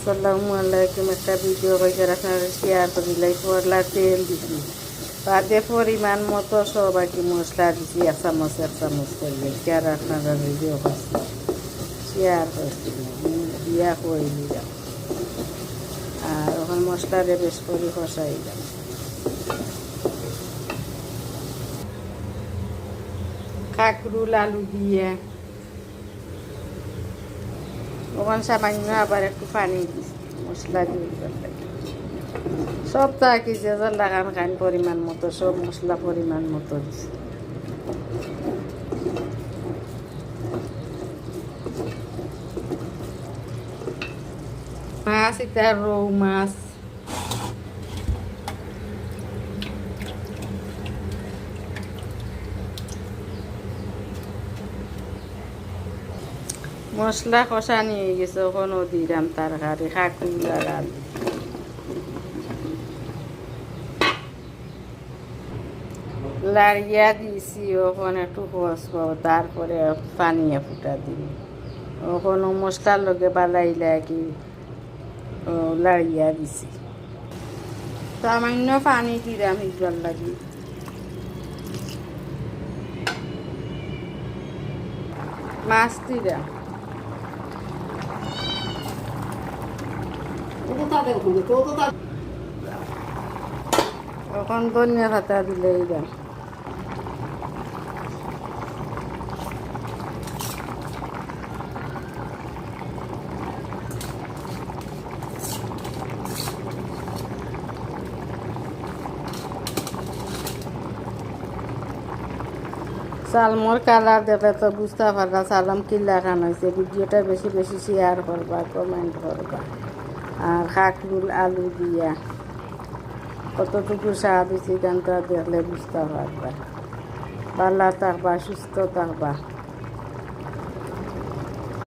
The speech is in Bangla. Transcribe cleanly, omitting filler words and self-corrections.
আসসালামু আলাইকুম। একটা ভিডিও করে আপনারা শেয়ার করিলাই পরলা তেল দিছি তাতে পরিমাণ মতো সব আর কি মশলা দিছি এক চামচ করলে আর আপনারা ভিডিও করছি শেয়ার করছি দিয়া করে দিলাম। আর ওখান মশলারে বেশ করে কষাই দিলাম। কাঁকরুল আলু দিয়ে ওখান সামান্য আবার একটু পানি দিছি মশলা দিয়ে সব তো কি যে লাগান খান পরিমাণ মতো সব মশলা পরিমাণ মতো দিছি। মাছ এটা রৌ মাছ মশলা কষা নিয়ে গেছে ওখানেও দিলাম তরকারি কাঁকরুল আর আলু লাড়িয়া দিয়েছি ওখানে একটু কষবো তারপরে পানি ফুটা দিই ওখানে মশলার লগে বালাইলে কি লাড়িয়া দিছি সামান্য পানি দিলাম হিজবার লাগি। মাছ দিলাম এখন ধনিয়া পাতা দিলে দাম সালমোর কালার দেখলে তো বুঝতে পারবা সালাম কিল্লা খান হয়েছে। ভিডিওটা বেশি বেশি শেয়ার করবা কমেন্ট করবা। আর কাঁকরুল আলু দিয়া কতটুকু স্বাদ হয়েছে গানটা দেখলে বুঝতে পারবা। ভালো থাকবা সুস্থ থাকবা।